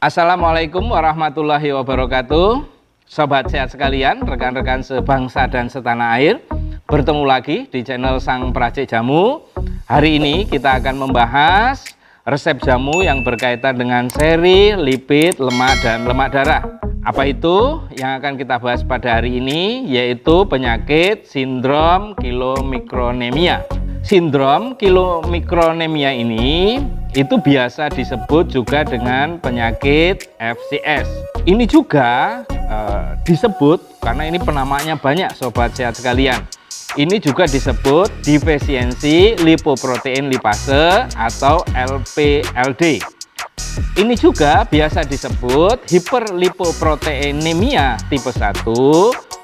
Assalamualaikum warahmatullahi wabarakatuh. Sobat sehat sekalian, rekan-rekan sebangsa dan setanah air, bertemu lagi di channel Sang Peracik Jamu. Hari ini kita akan membahas resep jamu yang berkaitan dengan seri, lipid, lemak, dan lemak darah. Apa itu yang akan kita bahas pada hari ini? Yaitu penyakit sindrom kilomikronemia. Sindrom kilomikronemia ini itu biasa disebut juga dengan penyakit FCS. Ini juga disebut, karena ini penamaannya banyak sobat sehat sekalian, ini juga disebut defisiensi lipoprotein lipase atau LPLD. Ini juga biasa disebut hiperlipoproteinemia tipe 1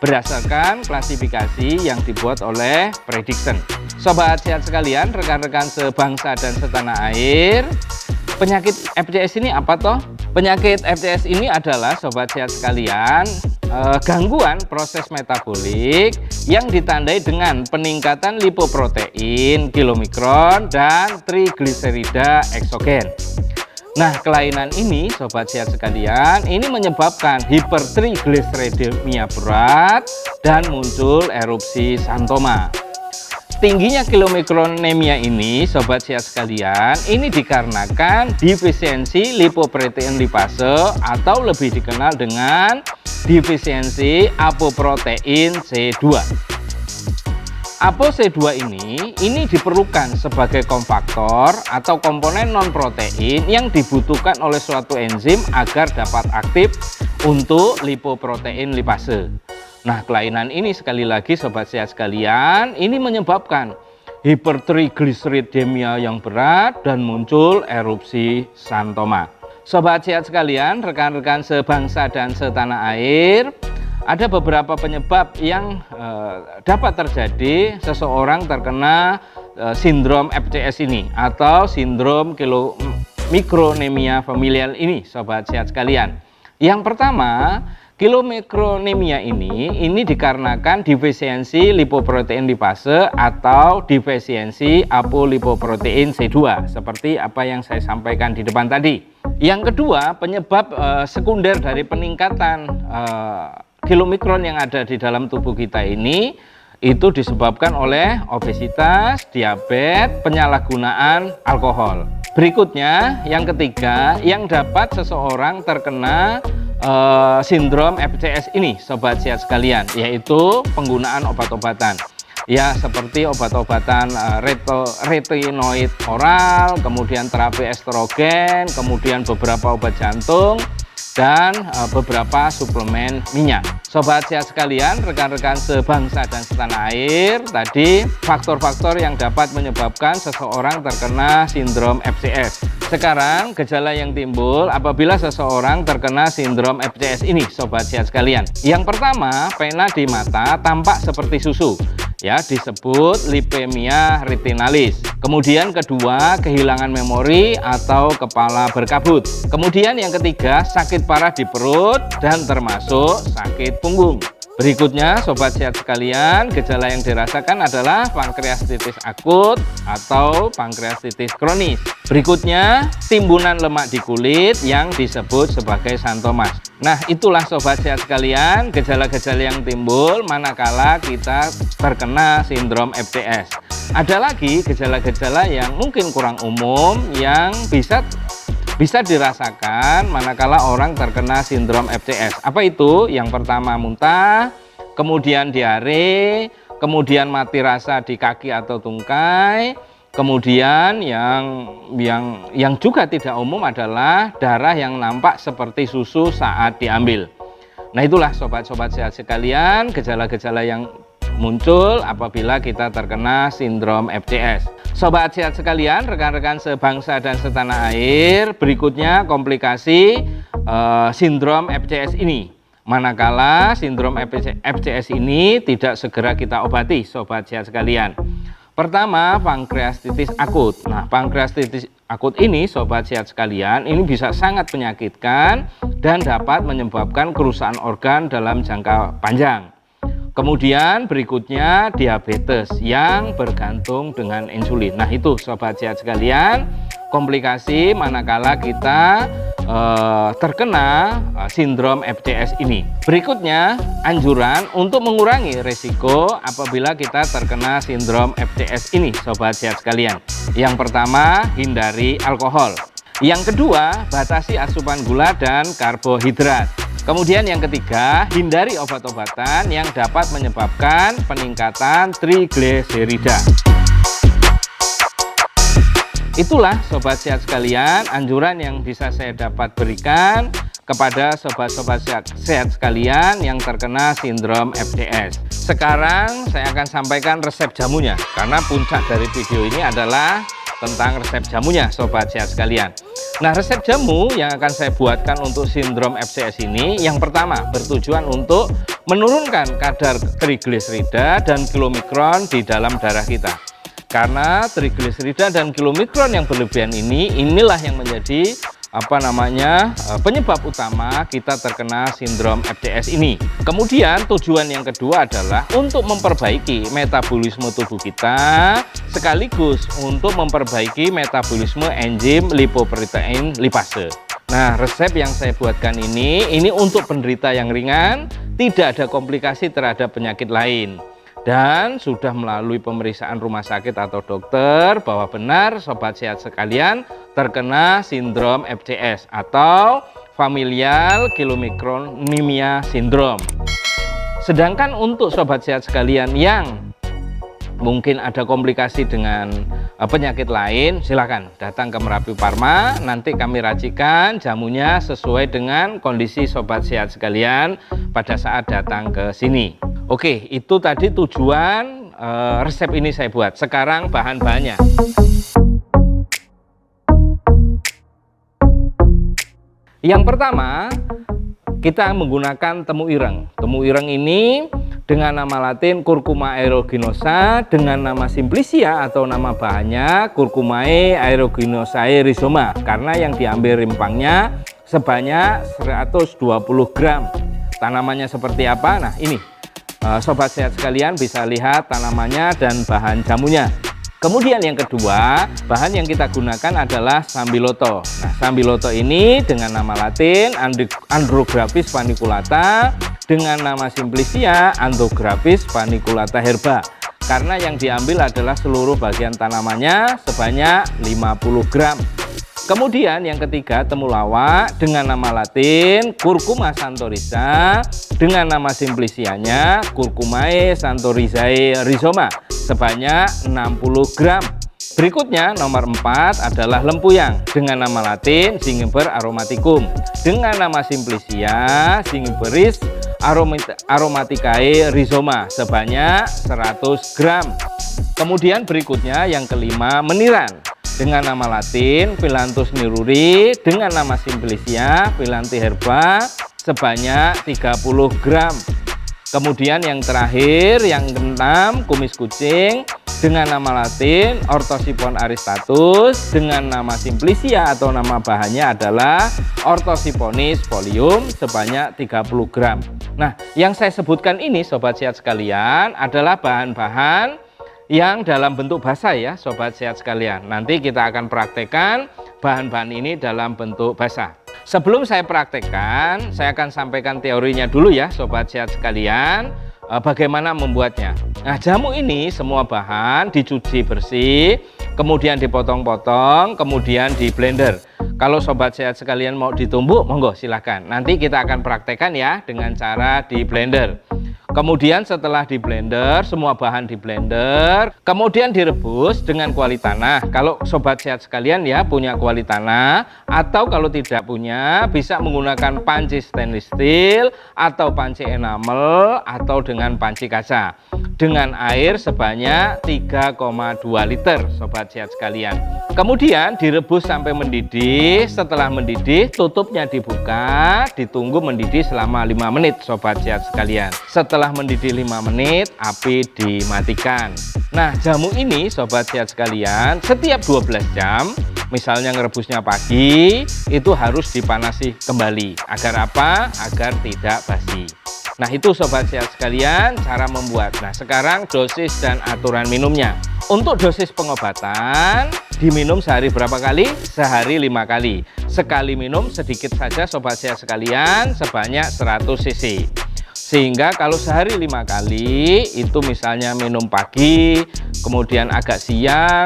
berdasarkan klasifikasi yang dibuat oleh Prediction. Sobat sehat sekalian, rekan-rekan sebangsa dan setanah air, penyakit FCS ini apa toh? Penyakit FCS ini adalah sobat sehat sekalian gangguan proses metabolik yang ditandai dengan peningkatan lipoprotein kilomikron dan trigliserida eksogen. Nah, kelainan ini sobat sehat sekalian ini menyebabkan hipertrigliseridemia berat dan muncul erupsi xanthoma. Tingginya kilomikronemia ini sobat sehat sekalian ini dikarenakan defisiensi lipoprotein lipase atau lebih dikenal dengan defisiensi apoprotein C2. ApoC2 ini diperlukan sebagai kofaktor atau komponen non-protein yang dibutuhkan oleh suatu enzim agar dapat aktif untuk lipoprotein lipase. Nah, kelainan ini sekali lagi sobat sehat sekalian ini menyebabkan hipertrigliseridemia yang berat dan muncul erupsi xanthoma. Sobat sehat sekalian, rekan-rekan sebangsa dan setanah air, ada beberapa penyebab yang dapat terjadi seseorang terkena sindrom FCS ini atau sindrom kilomikronemia familial ini sobat sehat sekalian. Yang pertama, kilomikronemia ini dikarenakan defisiensi lipoprotein lipase atau defisiensi apolipoprotein C2 seperti apa yang saya sampaikan di depan tadi. Yang kedua, penyebab sekunder dari peningkatan kilomikron yang ada di dalam tubuh kita ini itu disebabkan oleh obesitas, diabetes, penyalahgunaan alkohol. Berikutnya, yang ketiga, yang dapat seseorang terkena sindrom FCS ini sobat sehat sekalian, yaitu penggunaan obat-obatan ya, seperti obat-obatan retinoid oral, kemudian terapi estrogen, kemudian beberapa obat jantung, dan beberapa suplemen minyak. Sobat sehat sekalian, rekan-rekan sebangsa dan setanah air, tadi faktor-faktor yang dapat menyebabkan seseorang terkena sindrom FCS. Sekarang gejala yang timbul apabila seseorang terkena sindrom FCS ini sobat sehat sekalian. Yang pertama, pena di mata tampak seperti susu, ya, disebut lipemia retinalis. Kemudian kedua, kehilangan memori atau kepala berkabut. Kemudian yang ketiga, sakit parah di perut dan termasuk sakit punggung. Berikutnya sobat sehat sekalian, gejala yang dirasakan adalah pankreatitis akut atau pankreatitis kronis. Berikutnya, timbunan lemak di kulit yang disebut sebagai xanthomas. Nah, itulah sobat sehat sekalian gejala-gejala yang timbul manakala kita terkena sindrom FCS. Ada lagi gejala-gejala yang mungkin kurang umum yang bisa dirasakan manakala orang terkena sindrom FCS. Apa itu? Yang pertama muntah, kemudian diare, kemudian mati rasa di kaki atau tungkai, kemudian yang juga tidak umum adalah darah yang nampak seperti susu saat diambil. Nah, itulah sobat-sobat sehat sekalian gejala-gejala yang muncul apabila kita terkena sindrom FCS. Sobat sehat sekalian, rekan-rekan sebangsa dan setanah air, berikutnya komplikasi sindrom FCS ini. Manakala sindrom FCS ini tidak segera kita obati, sobat sehat sekalian. Pertama, pankreatitis akut. Nah, pankreatitis akut ini sobat sehat sekalian ini bisa sangat menyakitkan dan dapat menyebabkan kerusakan organ dalam jangka panjang. Kemudian berikutnya diabetes yang bergantung dengan insulin. Nah itu sobat sehat sekalian, komplikasi manakala kita terkena sindrom FCS ini. Berikutnya anjuran untuk mengurangi risiko apabila kita terkena sindrom FCS ini sobat sehat sekalian. Yang pertama, hindari alkohol. Yang kedua, batasi asupan gula dan karbohidrat. Kemudian yang ketiga, hindari obat-obatan yang dapat menyebabkan peningkatan trigliserida. Itulah sobat sehat sekalian, anjuran yang bisa saya dapat berikan kepada sobat-sobat sehat sekalian yang terkena sindrom FCS. Sekarang saya akan sampaikan resep jamunya, karena puncak dari video ini adalah tentang resep jamunya sobat sehat sekalian. Nah, resep jamu yang akan saya buatkan untuk sindrom FCS ini, yang pertama bertujuan untuk menurunkan kadar trigliserida dan kilomikron di dalam darah kita. Karena trigliserida dan kilomikron yang berlebihan inilah yang menjadi penyebab utama kita terkena sindrom FCS ini. Kemudian tujuan yang kedua adalah untuk memperbaiki metabolisme tubuh kita, sekaligus untuk memperbaiki metabolisme enzim lipoprotein lipase. Nah, resep yang saya buatkan ini untuk penderita yang ringan, tidak ada komplikasi terhadap penyakit lain, dan sudah melalui pemeriksaan rumah sakit atau dokter bahwa benar sobat sehat sekalian terkena sindrom FCS atau familial chylomicronemia syndrome. Sedangkan untuk sobat sehat sekalian yang mungkin ada komplikasi dengan penyakit lain, silakan datang ke Merapi Pharma, nanti kami racikan jamunya sesuai dengan kondisi sobat sehat sekalian pada saat datang ke sini. Oke, itu tadi tujuan resep ini saya buat. Sekarang bahan-bahannya. Yang pertama, kita menggunakan temu ireng. Temu ireng ini dengan nama latin Curcuma aeruginosa, dengan nama simplicia atau nama bahannya Curcumae aeruginosae rhizoma, karena yang diambil rimpangnya sebanyak 120 gram. Tanamannya seperti apa? Nah, ini sobat sehat sekalian bisa lihat tanamannya dan bahan jamunya. Kemudian yang kedua, bahan yang kita gunakan adalah sambiloto. Nah, sambiloto ini dengan nama latin Andrographis paniculata, dengan nama simplicia Andrographis paniculata herba, karena yang diambil adalah seluruh bagian tanamannya sebanyak 50 gram. Kemudian yang ketiga, temulawak dengan nama latin Curcuma santoriza, dengan nama simplicianya Curcumae santorizae rhizoma sebanyak 60 gram. Berikutnya nomor 4 adalah lempuyang dengan nama latin Zingiber aromaticum, dengan nama simplicia Zingiberis aromaticae rhizoma sebanyak 100 gram. Kemudian berikutnya yang kelima, meniran dengan nama latin Phyllanthus niruri, dengan nama simplicia Phyllanthi herba sebanyak 30 gram. Kemudian yang terakhir, yang keenam, kumis kucing dengan nama latin Orthosiphon aristatus, dengan nama simplicia atau nama bahannya adalah Orthosiphonis folium sebanyak 30 gram. Nah, yang saya sebutkan ini sobat sehat sekalian adalah bahan-bahan yang dalam bentuk basah ya sobat sehat sekalian. Nanti kita akan praktekkan bahan-bahan ini dalam bentuk basah. Sebelum saya praktekkan, saya akan sampaikan teorinya dulu ya sobat sehat sekalian, bagaimana membuatnya. Nah, jamu ini semua bahan dicuci bersih, kemudian dipotong-potong, kemudian di blender. Kalau sobat sehat sekalian mau ditumbuk, monggo silahkan. Nanti kita akan praktekkan ya dengan cara di blender. Kemudian setelah di blender, semua bahan di blender, kemudian direbus dengan kuali tanah. Kalau sobat sehat sekalian ya punya kuali tanah, atau kalau tidak punya bisa menggunakan panci stainless steel atau panci enamel atau dengan panci kaca. Dengan air sebanyak 3,2 liter sobat sehat sekalian. Kemudian direbus sampai mendidih. Setelah mendidih, tutupnya dibuka, ditunggu mendidih selama 5 menit sobat sehat sekalian. Setelah mendidih 5 menit, api dimatikan. Nah, jamu ini sobat sehat sekalian, setiap 12 jam, misalnya ngerebusnya pagi, itu harus dipanasi kembali. Agar apa? Agar tidak basi. Nah, itu sobat sehat sekalian cara membuat. Nah, sekarang dosis dan aturan minumnya. Untuk dosis pengobatan diminum sehari berapa kali? Sehari 5 kali. Sekali minum sedikit saja sobat sehat sekalian, sebanyak 100 cc. Sehingga kalau sehari 5 kali itu misalnya minum pagi, kemudian agak siang,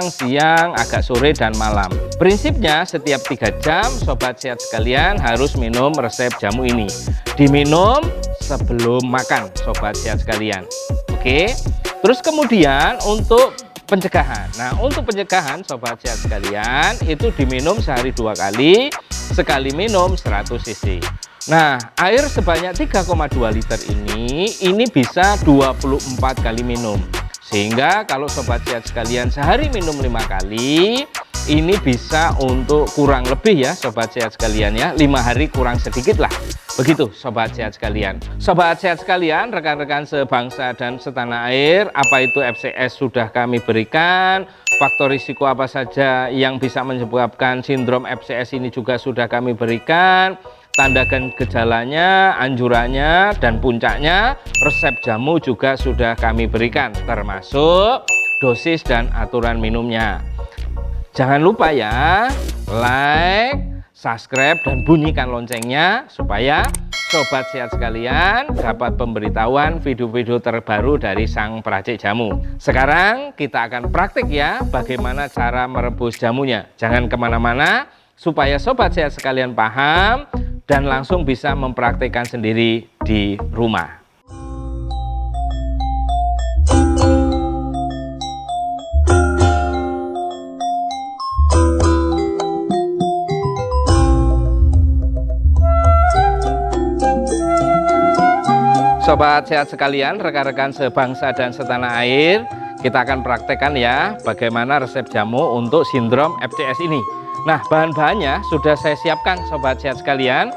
agak sore dan malam. Prinsipnya setiap 3 jam sobat sehat sekalian harus minum resep jamu ini. Diminum sebelum makan sobat sehat sekalian. Oke. Terus kemudian untuk pencegahan. Nah, untuk pencegahan sobat sehat sekalian itu diminum sehari 2 kali, sekali minum 100 cc. Nah, air sebanyak 3,2 liter ini bisa 24 kali minum. Sehingga kalau sobat sehat sekalian sehari minum 5 kali, ini bisa untuk kurang lebih ya sobat sehat sekalian ya, 5 hari kurang sedikit lah. Begitu sobat sehat sekalian. Sobat sehat sekalian, rekan-rekan sebangsa dan setanah air, apa itu FCS sudah kami berikan. Faktor risiko apa saja yang bisa menyebabkan sindrom FCS ini juga sudah kami berikan. Tanda gejalanya, anjurannya, dan puncaknya, resep jamu juga sudah kami berikan, termasuk dosis dan aturan minumnya. Jangan lupa ya, like, subscribe, dan bunyikan loncengnya supaya sobat sehat sekalian dapat pemberitahuan video-video terbaru dari sang peracik jamu. Sekarang kita akan praktik ya bagaimana cara merebus jamunya. Jangan kemana-mana supaya sobat sehat sekalian paham dan langsung bisa mempraktikkan sendiri di rumah. Sobat sehat sekalian, rekan-rekan sebangsa dan setanah air, kita akan praktekkan ya bagaimana resep jamu untuk sindrom FCS ini. Nah, bahan-bahannya sudah saya siapkan sobat sehat sekalian.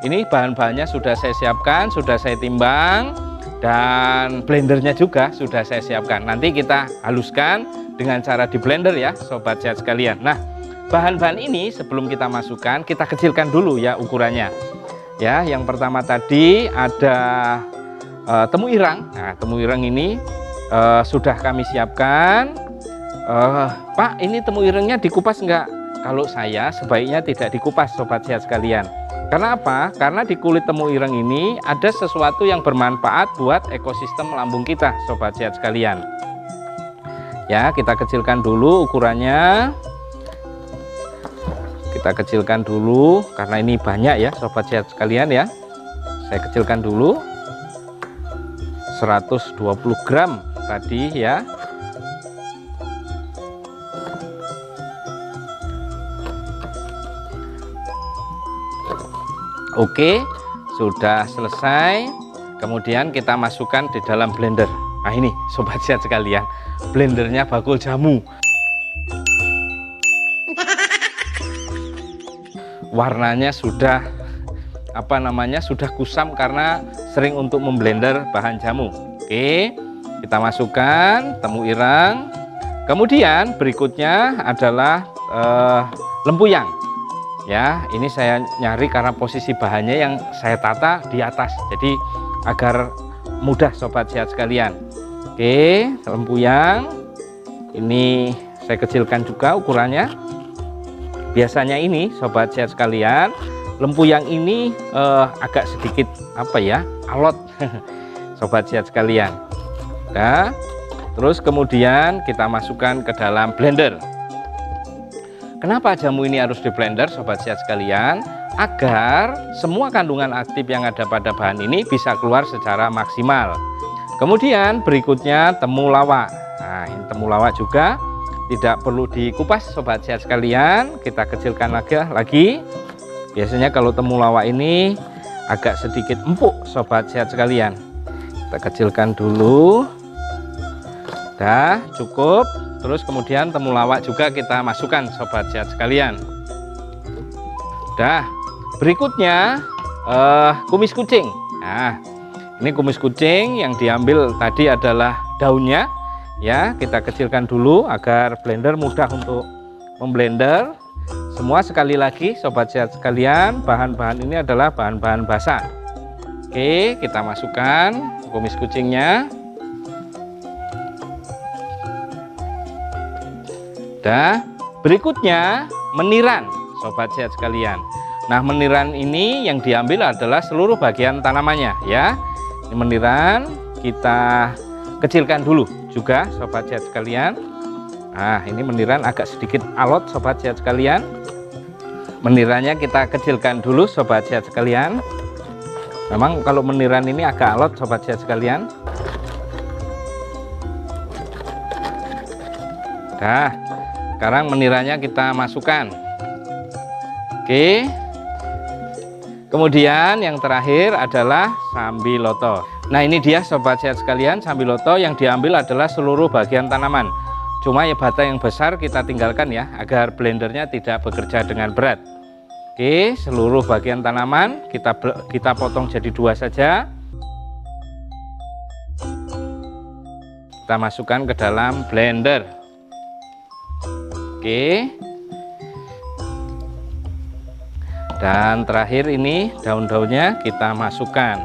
Ini bahan-bahannya sudah saya siapkan, sudah saya timbang, dan blendernya juga sudah saya siapkan. Nanti kita haluskan dengan cara di blender ya sobat sehat sekalian. Nah, bahan-bahan ini sebelum kita masukkan, kita kecilkan dulu ya ukurannya. Ya, yang pertama tadi ada temu irang. Nah, temu irang ini sudah kami siapkan. Pak, ini temu irangnya dikupas enggak? Kalau saya sebaiknya tidak dikupas sobat sehat sekalian. Karena apa? Karena di kulit temu ireng ini ada sesuatu yang bermanfaat buat ekosistem lambung kita sobat sehat sekalian. Ya, kita kecilkan dulu ukurannya. Kita kecilkan dulu karena ini banyak ya sobat sehat sekalian ya. Saya kecilkan dulu 120 gram tadi ya. Oke, sudah selesai. Kemudian kita masukkan di dalam blender. Nah, ini sobat sehat sekalian, blendernya bakul jamu. Warnanya sudah sudah kusam karena sering untuk memblender bahan jamu. Oke, kita masukkan temu ireng. Kemudian berikutnya adalah lempuyang. Ya, ini saya nyari karena posisi bahannya yang saya tata di atas, jadi agar mudah sobat sehat sekalian. Oke, lempuyang ini saya kecilkan juga ukurannya. Biasanya ini sobat sehat sekalian, lempuyang ini agak sedikit alot sobat sehat sekalian. Nah, terus kemudian kita masukkan ke dalam blender. Kenapa jamu ini harus di blender sobat sehat sekalian? Agar semua kandungan aktif yang ada pada bahan ini bisa keluar secara maksimal. Kemudian berikutnya temu lawak. Nah, ini temu lawak juga tidak perlu dikupas sobat sehat sekalian. Kita kecilkan lagi. Biasanya kalau temu lawak ini agak sedikit empuk sobat sehat sekalian. Kita kecilkan dulu. Dah cukup. Terus kemudian temu lawak juga kita masukkan sobat sehat sekalian. Dah, berikutnya kumis kucing. Nah, ini kumis kucing yang diambil tadi adalah daunnya. Ya, kita kecilkan dulu agar blender mudah untuk memblender. Semua sekali lagi sobat sehat sekalian, bahan-bahan ini adalah bahan-bahan basah. Oke, kita masukkan kumis kucingnya. Dah, berikutnya meniran, sobat sehat sekalian. Nah, meniran ini yang diambil adalah seluruh bagian tanamannya ya. Ini meniran kita kecilkan dulu juga, sobat sehat sekalian. Nah, ini meniran agak sedikit alot, sobat sehat sekalian. Menirannya kita kecilkan dulu, sobat sehat sekalian. Memang kalau meniran ini agak alot, sobat sehat sekalian. Nah, sekarang menirannya kita masukkan. Oke. Kemudian yang terakhir adalah sambiloto. Nah, ini dia sobat sehat sekalian, sambiloto yang diambil adalah seluruh bagian tanaman. Cuma ya batang yang besar kita tinggalkan ya, agar blendernya tidak bekerja dengan berat. Oke, seluruh bagian tanaman kita potong jadi 2 saja. Kita masukkan ke dalam blender. Oke. Dan terakhir ini daun-daunnya kita masukkan.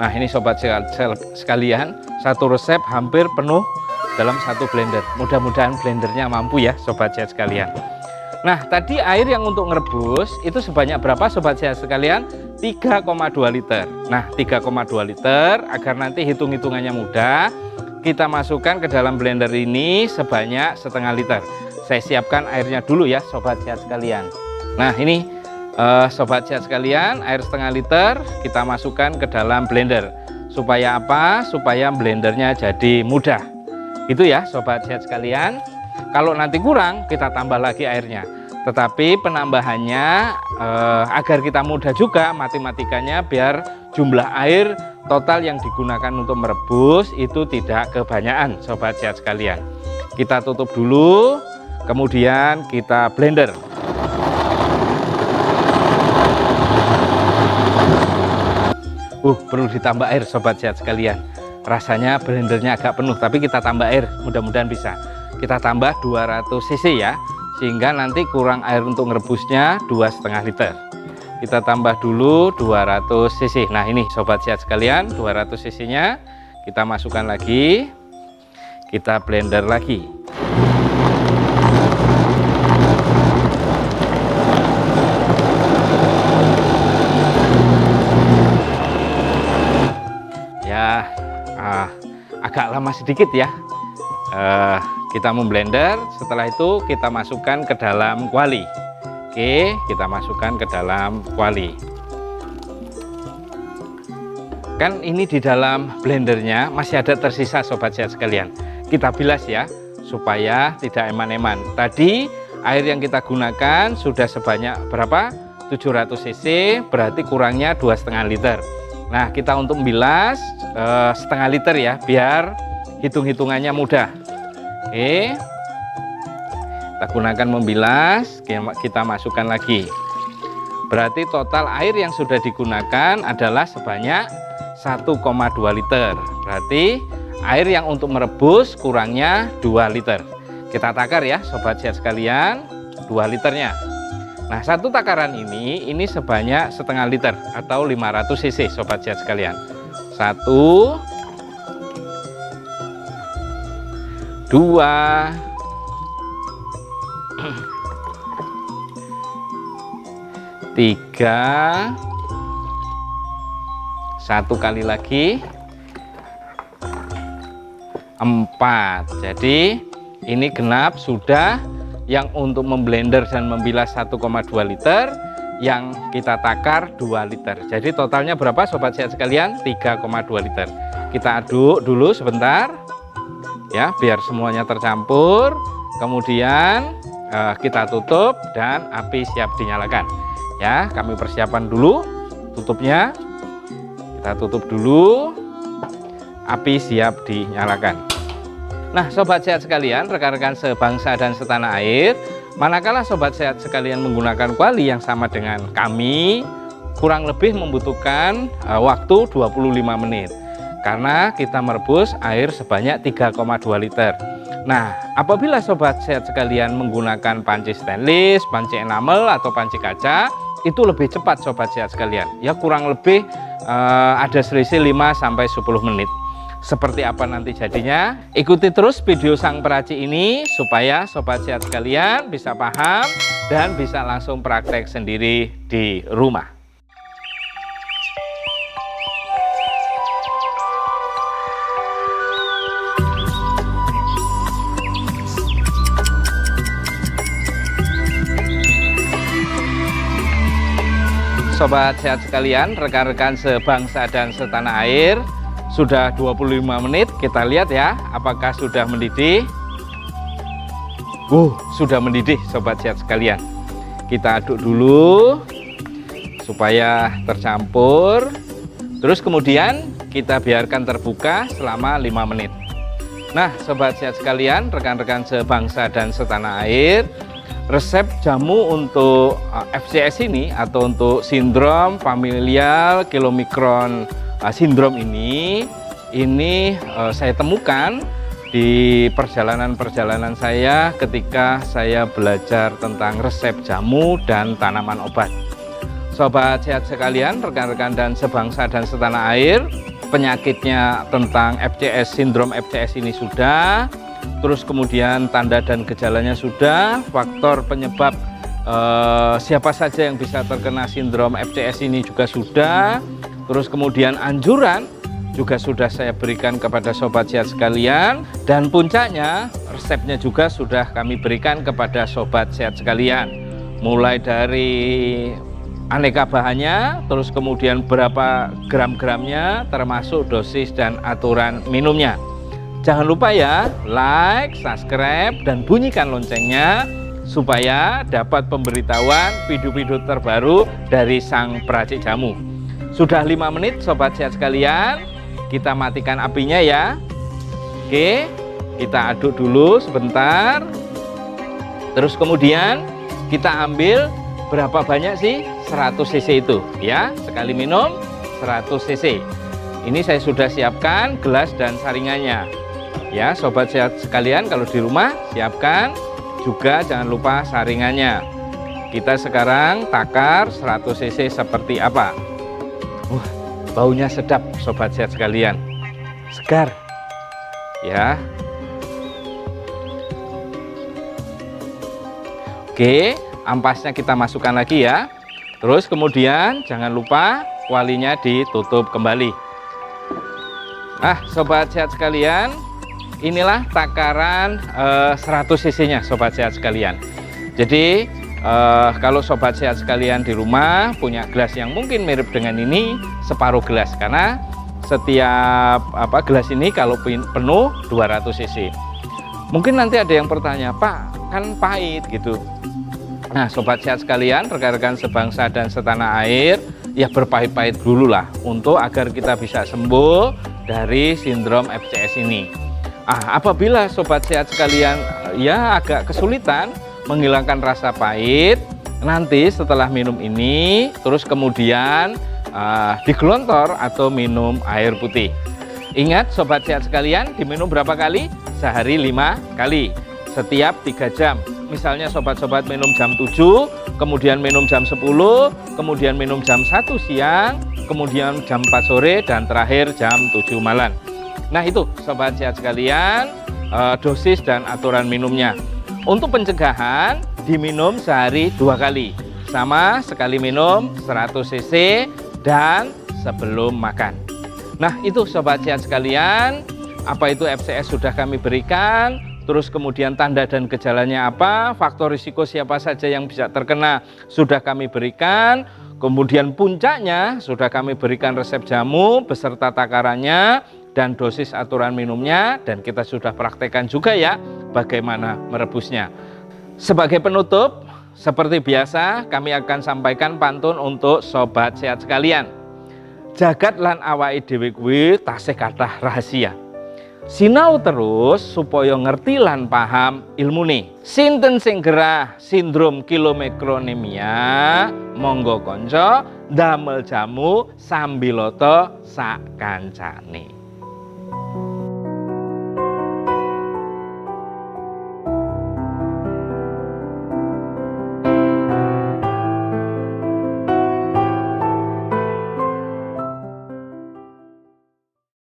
Nah, ini sobat sehat sekalian, satu resep hampir penuh dalam satu blender. Mudah-mudahan blendernya mampu ya sobat sehat sekalian. Nah, tadi air yang untuk ngerebus itu sebanyak berapa sobat sehat sekalian? 3,2 liter. Nah, 3,2 liter agar nanti hitung-hitungannya mudah, kita masukkan ke dalam blender ini sebanyak setengah liter. Saya siapkan airnya dulu ya sobat sehat sekalian. Nah, ini sobat sehat sekalian, air setengah liter kita masukkan ke dalam blender. Supaya apa? Supaya blendernya jadi mudah. Itu ya sobat sehat sekalian. Kalau nanti kurang kita tambah lagi airnya. Tetapi penambahannya agar kita mudah juga matematikanya, biar jumlah air total yang digunakan untuk merebus itu tidak kebanyakan sobat sehat sekalian. Kita tutup dulu, kemudian kita blender. Perlu ditambah air sobat sehat sekalian. Rasanya blendernya agak penuh, tapi kita tambah air, mudah-mudahan bisa. Kita tambah 200 cc ya, sehingga nanti kurang air untuk merebusnya 2,5 liter. Kita tambah dulu 200 cc. Nah, ini sobat sehat sekalian, 200 cc nya kita masukkan lagi, kita blender lagi. Ya, agak lama sedikit ya kita memblender. Setelah itu kita masukkan ke dalam kuali. Oke, kita masukkan ke dalam kuali. Kan ini di dalam blendernya masih ada tersisa sobat sehat sekalian. Kita bilas ya supaya tidak eman-eman. Tadi air yang kita gunakan sudah sebanyak berapa? 700 cc, berarti kurangnya 2,5 liter. Nah, kita untuk bilas setengah liter ya, biar hitung-hitungannya mudah. Oke, kita gunakan membilas, kita masukkan lagi. Berarti total air yang sudah digunakan adalah sebanyak 1,2 liter. Berarti air yang untuk merebus kurangnya 2 liter. Kita takar ya sobat sehat sekalian, 2 liternya. Nah, satu takaran ini sebanyak setengah liter atau 500 cc sobat sehat sekalian. 1, 2, 3, 1 kali lagi, 4. Jadi ini genap sudah. Yang untuk memblender dan membilas 1,2 liter, yang kita takar 2 liter. Jadi totalnya berapa sobat sehat sekalian? 3,2 liter. Kita aduk dulu sebentar ya, biar semuanya tercampur. Kemudian kita tutup dan api siap dinyalakan ya. Kami persiapan dulu tutupnya. Kita tutup dulu, api siap dinyalakan. Nah, sobat sehat sekalian, rekan-rekan sebangsa dan setanah air, manakala sobat sehat sekalian menggunakan kuali yang sama dengan kami, kurang lebih membutuhkan waktu 25 menit. Karena kita merebus air sebanyak 3,2 liter. Nah, apabila sobat sehat sekalian menggunakan panci stainless, panci enamel, atau panci kaca, itu lebih cepat sobat sehat sekalian. Ya kurang lebih ada selisih 5-10 menit. Seperti apa nanti jadinya? Ikuti terus video sang peracik ini supaya sobat sehat sekalian bisa paham dan bisa langsung praktek sendiri di rumah. Sobat sehat sekalian, rekan-rekan sebangsa dan setanah air, sudah 25 menit, kita lihat ya apakah sudah mendidih. Sudah mendidih sobat sehat sekalian. Kita aduk dulu supaya tercampur. Terus kemudian kita biarkan terbuka selama 5 menit. Nah sobat sehat sekalian, rekan-rekan sebangsa dan setanah air, resep jamu untuk FCS ini atau untuk sindrom familial chylomicron sindrom ini saya temukan di perjalanan saya ketika saya belajar tentang resep jamu dan tanaman obat. Sobat sehat sekalian, rekan-rekan dan sebangsa dan setanah air, penyakitnya tentang FCS, sindrom FCS ini sudah, terus kemudian tanda dan gejalanya sudah, faktor penyebab siapa saja yang bisa terkena sindrom FCS ini juga sudah, terus kemudian anjuran juga sudah saya berikan kepada sobat sehat sekalian, dan puncaknya resepnya juga sudah kami berikan kepada sobat sehat sekalian, mulai dari aneka bahannya, terus kemudian berapa gram-gramnya, termasuk dosis dan aturan minumnya. Jangan lupa ya, like, subscribe, dan bunyikan loncengnya supaya dapat pemberitahuan video-video terbaru dari sang peracik jamu. Sudah 5 menit sobat sehat sekalian, kita matikan apinya ya. Oke, kita aduk dulu sebentar. Terus kemudian kita ambil berapa banyak sih? 100 cc itu ya, sekali minum 100 cc. Ini saya sudah siapkan gelas dan saringannya. Ya, sobat sehat sekalian, kalau di rumah siapkan juga jangan lupa saringannya. Kita sekarang takar 100 cc seperti apa. Baunya sedap sobat sehat sekalian, segar ya. Oke, ampasnya kita masukkan lagi ya. Terus kemudian jangan lupa kualinya ditutup kembali. Nah sobat sehat sekalian, inilah takaran 100 cc nya sobat sehat sekalian. Jadi kalau sobat sehat sekalian di rumah punya gelas yang mungkin mirip dengan ini, separuh gelas, karena setiap gelas ini kalau penuh 200 cc. Mungkin nanti ada yang bertanya, Pak kan pahit gitu. Nah sobat sehat sekalian, rekan-rekan sebangsa dan setanah air, ya berpahit-pahit dulu lah untuk agar kita bisa sembuh dari sindrom FCS ini. Apabila sobat sehat sekalian ya agak kesulitan menghilangkan rasa pahit, nanti setelah minum ini terus kemudian digelontor atau minum air putih. Ingat sobat sehat sekalian, diminum berapa kali? Sehari 5 kali setiap 3 jam. Misalnya sobat-sobat minum jam 7, kemudian minum jam 10, kemudian minum jam 1 siang, kemudian jam 4 sore, dan terakhir jam 7 malam. Nah itu sobat sehat sekalian, dosis dan aturan minumnya. Untuk pencegahan diminum sehari 2 kali, sama sekali minum 100 cc dan sebelum makan. Nah itu sobat sehat sekalian, apa itu FCS sudah kami berikan. Terus kemudian tanda dan gejalanya apa, faktor risiko siapa saja yang bisa terkena sudah kami berikan. Kemudian puncaknya sudah kami berikan resep jamu beserta takarannya dan dosis aturan minumnya, dan kita sudah praktekkan juga ya bagaimana merebusnya. Sebagai penutup, seperti biasa kami akan sampaikan pantun untuk sobat sehat sekalian. Jagat lan awake dhewe kuwi tasih kathah rahasia. Sinau terus supaya ngerti lan paham ilmune. Sinten sing gerah sindrom chylomicronemia, monggo konco ndamel jamu sambiloto sak kancane.